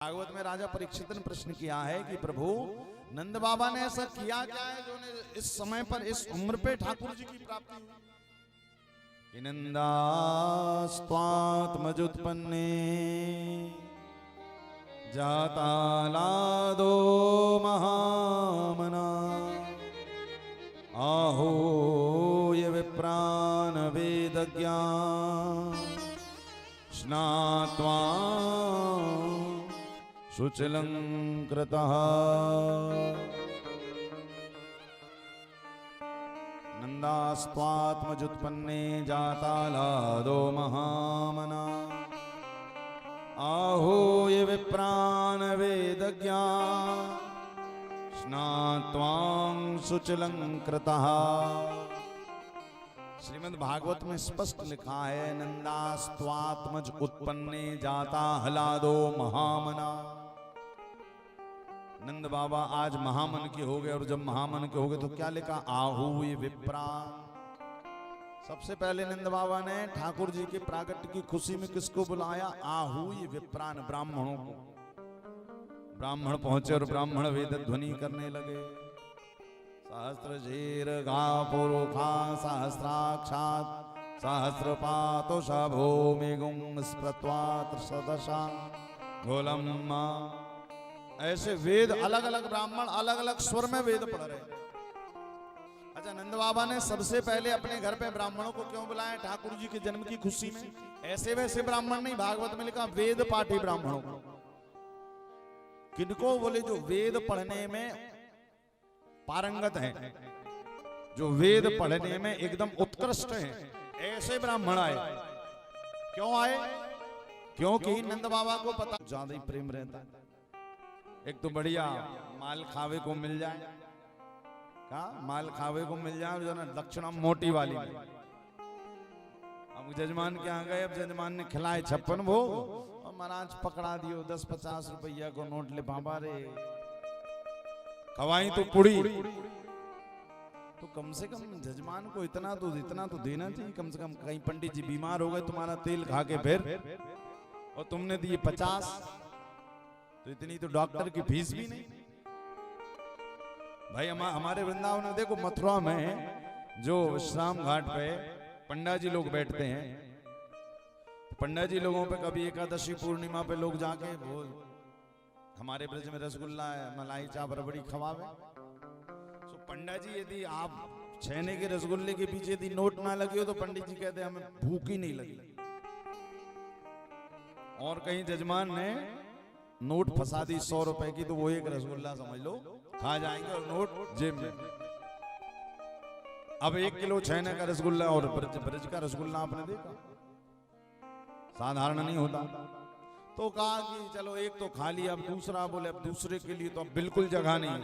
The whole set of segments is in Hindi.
भागवत में राजा परीक्षित ने प्रश्न किया है कि प्रभु नंद बाबा ने ऐसा किया क्या है जो ने इस समय पर इस उम्र पे ठाकुर जी की प्राप्ति हुई। कि नंदास्त्वात्मजुत्पन्ने जातालादो महामना आहूय विप्रान वेदज्ञा स्नात्वा शुचिलंकृतः। नंदास्त्वात्मजुत्पन्ने जातालादो महामना आहूय विप्रान वेदज्ञा स्नात्वां शुचिलंकृतः। श्रीमद् भागवत में स्पष्ट लिखा है नंदास्त्वात्मज उत्पन्ने जाता हलादो महामना। नंद बाबा आज महामन के हो गए और जब महामन के हो गए तो क्या लिखा आहूय विप्रान। सबसे पहले नंद बाबा ने ठाकुर जी के प्रागट्य की खुशी में किसको बुलाया आहूय विप्रान ब्राह्मणों को। ब्राह्मण पहुंचे और ब्राह्मण वेद ध्वनि करने लगे सहस्रशीर गा पुरुखा सहस्राक्षात् सहस्रपातो भूमिगुं स्प्रत्वात्र सदशा गोलम्मा। ऐसे वेद अलग अलग ब्राह्मण अलग अलग स्वर में वेद पढ़ रहे। अच्छा नंद बाबा ने सबसे पहले अपने घर पे ब्राह्मणों को क्यों बुलाया ठाकुर जी के जन्म की खुशी में। ऐसे वैसे ब्राह्मण नहीं, भागवत में लिखा वेद पाठी ब्राह्मणों को। किनको बोले जो वेद पढ़ने में पारंगत हैं, जो वेद पढ़ने में एकदम उत्कृष्ट हैं, ऐसे ब्राह्मण आए। क्यों आए? क्योंकि नंद बाबा को पता ज्यादा ही प्रेम रहता। एक तो बढ़िया माल खावे को मिल जाए, क्या माल खावे को मिल जाए जो ना दक्षिणा मोटी वाली। अब जजमान के यहाँ गए, अब जजमान ने खिलाए 56 भोग और महाराज पकड़ा दियो 10-50 रुपया को नोट ले बाबा रे खवाई तो पुड़ी। तो कम से कम जजमान को इतना तो देना चाहिए। कम से कम कहीं पंडित जी बीमार हो गए तुम्हारा तेल खा के फिर और तुमने दिए 50, तो इतनी तो डॉक्टर की फीस भी नहीं। भाई हमारे वृंदावन में देखो मथुरा में जो विश्राम घाट पे पंडा जी लोग बैठते हैं, पंडा जी लोगों पे कभी एकादशी पूर्णिमा पे लोग जाके वो हमारे ब्रज में रसगुल्ला मलाई चाप रबड़ी खवावे। तो पंडा जी यदि आप छेने के रसगुल्ले के पीछे यदि नोट ना लगे हो तो पंडित जी कहते हमें भूख ही नहीं लगी। और कहीं जजमान ने नोट फंसा दी 100 रुपए की तो वो एक रसगुल्ला समझ लो खा जाएंगे और नोट जेब में। अब 1 किलो छेने का रसगुल्ला और ब्रज का रसगुल्ला आपने देखा साधारण नहीं होता। तो कहा कि चलो एक तो खा लिया, अब दूसरा बोले अब दूसरे के लिए तो अब बिल्कुल जगह नहीं,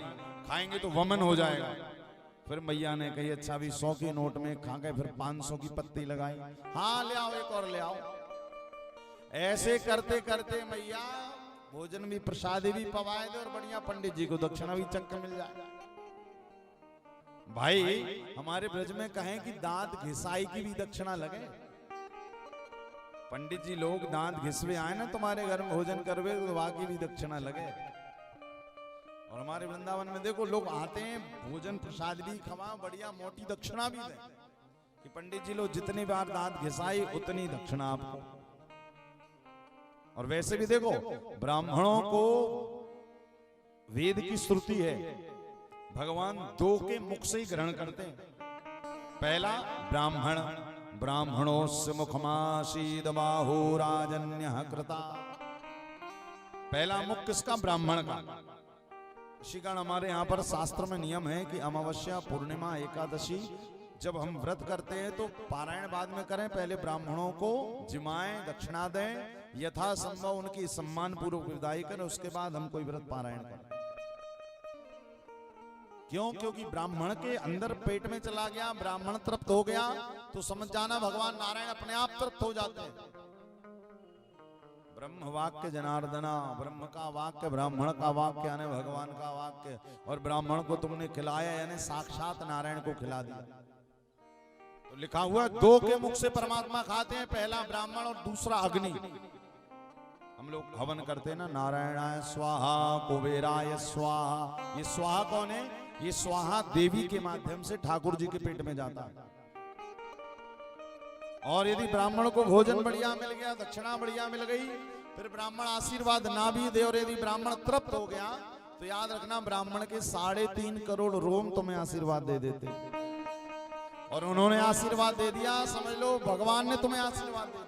खाएंगे तो वमन हो जाएगा। फिर मैया ने कही अच्छा भी 100 के नोट में खा गए, फिर 500 की पत्ती लगाई, हाँ ले आओ एक और ले आओ। ऐसे करते करते मैया भोजन भी प्रसादी भी पवाए दे और बढ़िया पंडित जी को दक्षिणा भी चक्कर मिल जाए। भाई हमारे ब्रज में कहें कि दांत घिसाई की भी दक्षिणा लगे। पंडित जी लोग दांत घिसवे आए ना तुम्हारे घर में भोजन करवे तो वहां की भी दक्षिणा लगे। और हमारे वृंदावन में देखो लोग आते हैं भोजन प्रसाद भी खवा बढ़िया मोटी दक्षिणा भी दे कि पंडित जी लोग जितनी बार दांत घिसाई उतनी दक्षिणा आपको। और वैसे भी देखो ब्राह्मणों को वेद की श्रुति है, भगवान 2 के मुख से ही ग्रहण करते हैं। पहला ब्राह्मण ब्राह्मणोस्य मुखमासीद बाहुराजन्यः कृता। पहला मुख किसका? ब्राह्मण का। इसी कारण हमारे यहाँ पर शास्त्र में नियम है कि अमावस्या पूर्णिमा एकादशी जब हम व्रत करते हैं तो पारायण बाद में करें, पहले ब्राह्मणों को जिमाएं दक्षिणा दें, यथा संभव उनकी सम्मान पूर्वक विदाई करें, उसके बाद हम कोई व्रत पारायण करें। क्यों? क्योंकि ब्राह्मण के अंदर पेट में चला गया, ब्राह्मण तृप्त हो गया तो समझ जाना भगवान नारायण अपने आप तृप्त हो जाते हैं। ब्रह्म वाक्य जनार्दना, ब्रह्म का वाक्य ब्राह्मण का वाक्य यानी भगवान का वाक्य, और ब्राह्मण को तुमने खिलाया यानी साक्षात नारायण को खिला दिया। तो लिखा हुआ 2 के मुख से परमात्मा खाते हैं, पहला ब्राह्मण और दूसरा अग्नि। हम लोग हवन करते हैं ना, नारायणाय स्वाहा, कुबेराय स्वाहा। ये स्वाहा कौन है? ये स्वाहा देवी के माध्यम से ठाकुर जी के पेट में जाता है। और यदि ब्राह्मण को भोजन बढ़िया मिल गया, दक्षिणा बढ़िया मिल गई, फिर ब्राह्मण आशीर्वाद ना भी दे और यदि ब्राह्मण तृप्त हो गया, तो याद रखना ब्राह्मण के 3.5 करोड़ रोम तुम्हें आशीर्वाद दे देते। और उन्होंने आशीर्वाद दे दिया, समझ लो भगवान ने तुम्हें आशीर्वाद दे दिया।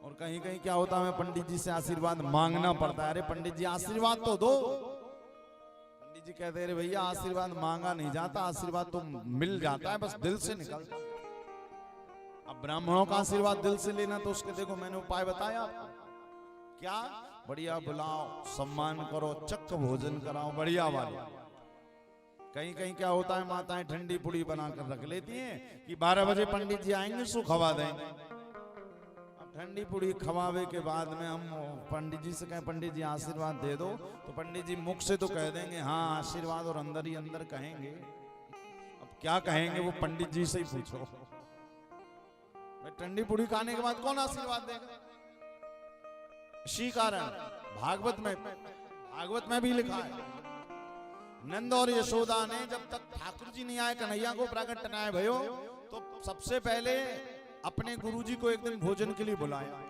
और कहीं कहीं क्या होता है, पंडित जी से आशीर्वाद मांगना पड़ता है। अरे पंडित जी आशीर्वाद तो दो। पंडित जी कहते हैं भैया आशीर्वाद मांगा नहीं जाता, आशीर्वाद तो मिल जाता है, बस दिल से निकलता है। अब ब्राह्मणों का आशीर्वाद दिल से लेना, तो उसके देखो मैंने उपाय बताया क्या, बढ़िया बुलाओ, सम्मान करो, चक्क भोजन कराओ बढ़िया वाले। कहीं कहीं क्या होता है, माताएं ठंडी पुड़ी बनाकर रख लेती हैं कि 12 बजे पंडित जी आएंगे सो खवा देंगे। ठंडी पुड़ी खवावे के बाद में हम पंडित जी से कहें पंडित जी आशीर्वाद दे दो, तो पंडित जी मुख से तो कह देंगे हाँ आशीर्वाद, और अंदर ही अंदर कहेंगे। अब क्या कहेंगे वो पंडित जी से ही पूछो। ठंडी पुड़ी खाने के बाद कौन आशीर्वाद देगा? इसी कारण भागवत में भी लिखा है, नंद और यशोदा ने जब तक ठाकुर जी नहीं आए कन्हैया को प्रकट कराए भयो, तो सबसे पहले अपने गुरुजी को एक दिन भोजन के लिए बुलाया,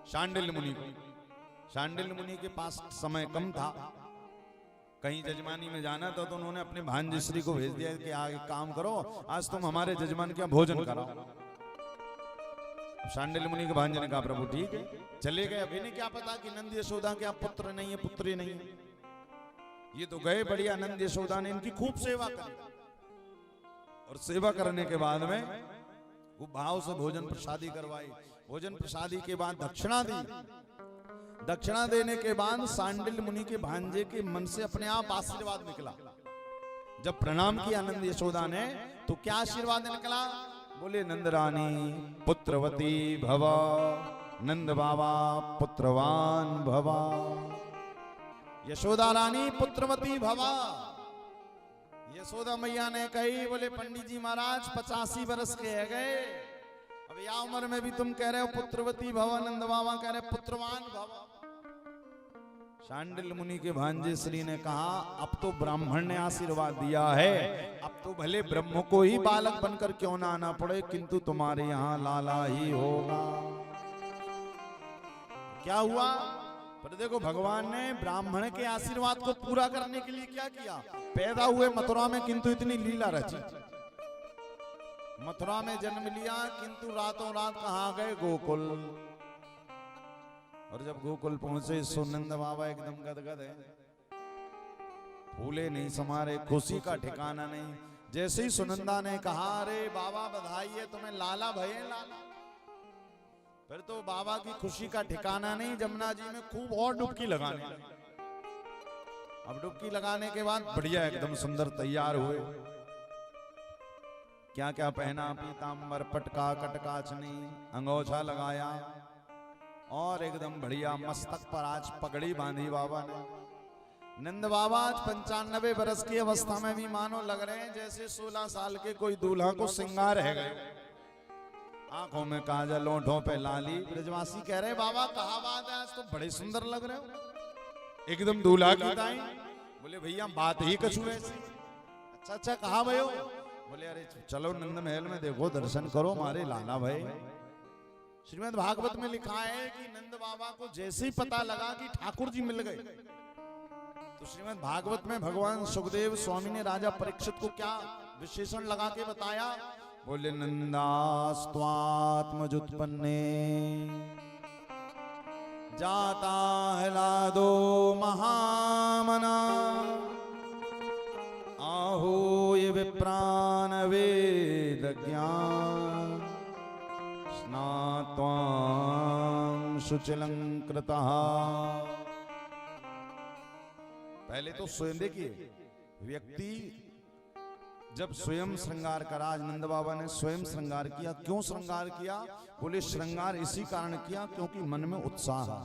शांडिल्य मुनि को। शांडिल्य मुनि के पास समय कम था, कहीं जजमानी में जाना था, तो उन्होंने अपने भांजे श्री को भेज दिया कि आगे काम करो, आज तुम हमारे जजमान के भोजन कराओ। शांडिल्य मुनि के भांजे ने कहा प्रभु ठीक है, चले गए। अभी नहीं क्या पता कि नंद यशोदा के आप पुत्र नहीं है, पुत्री नहीं है। ये तो गए बढ़िया, नंद यशोदा ने इनकी खूब सेवा करी, और सेवा करने के बाद में वो भाव से भोजन प्रसादी करवाई। भोजन प्रसादी के बाद दक्षिणा दी। दक्षिणा देने के बाद शांडिल्य मुनि के भांजे के मन से अपने आप आशीर्वाद निकला। जब प्रणाम किया नंद यशोदा ने, तो क्या आशीर्वाद निकला? बोले नंद रानी पुत्रवती भव, नंद बाबा पुत्रवान भवा। यशोदा रानी पुत्रवती भवा। यशोदा मैया ने कही, बोले पंडित जी महाराज 85 वर्ष के है गए, अब या उम्र में भी तुम कह रहे हो पुत्रवती भव, नंद बाबा कह रहे पुत्रवान भव। शांडिल्य मुनि के भांजे श्री ने कहा, अब तो ब्राह्मण ने आशीर्वाद दिया है, अब तो भले ब्रह्म को ही बालक बनकर क्यों ना आना पड़े, किंतु तुम्हारे यहाँ लाला ही होगा। क्या हुआ? पर देखो भगवान ने ब्राह्मण के आशीर्वाद को पूरा करने के लिए क्या किया, पैदा हुए मथुरा में किंतु इतनी लीला रची। मथुरा में जन्म लिया, किंतु रातों रात कहाँ गए? गोकुल। और जब गोकुल पहुंचे, सुनंद बाबा एकदम गदगद है, फूले नहीं समारे, खुशी का ठिकाना नहीं। जैसे ही सुनंदा ने कहा, अरे बाबा बधाई है तुम्हें, लाला भये लाला, फिर तो बाबा की खुशी का ठिकाना नहीं। जमुना जी में खूब और डुबकी लगाने लगे। अब डुबकी लगाने के बाद बढ़िया एकदम सुंदर तैयार हुए। क्या क्या पहना? पीतांबर, पटका, कटकाचनी, अंगोछा लगाया, और एकदम बढ़िया मस्तक पर आज पगड़ी बांधी बाबा ने। नंद बाबा आज 95 वर्ष की अवस्था में भी मानो लग रहे हैं जैसे 16 साल के कोई दूल्हा को श्रृंगार है गए। आंखों में काजल, ओंठों पे लाली। ब्रजवासी कह रहे बाबा कहा बात है, आज तो बड़े सुंदर लग रहे हो, एकदम दूल्हा की ताई। बोले भैया बात ही कछु है। अच्छा कहा भयो? बोले अरे चलो नंद महल में देखो, दर्शन करो हमारे लाला भाई। श्रीमद् भागवत में लिखा है कि नंद बाबा को जैसे ही पता लगा कि ठाकुर जी मिल गए, तो श्रीमद् भागवत में भगवान सुखदेव स्वामी ने राजा परीक्षित को क्या विशेषण लगा के बताया? बोले नंदास्त्वात्मजुत्पन्ने जाता हलादो महामना, आहो ये विप्रान वेद ज्ञान, स्नात्वां शुचिलंकृतः। पहले तो स्वयं देखिए, व्यक्ति जब स्वयं श्रृंगार करा, नंद बाबा ने स्वयं श्रृंगार किया। क्यों श्रृंगार किया? बोले श्रृंगार इसी कारण किया क्योंकि मन में उत्साह है।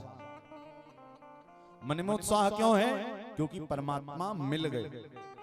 मन में उत्साह क्यों है? क्योंकि परमात्मा मिल गए।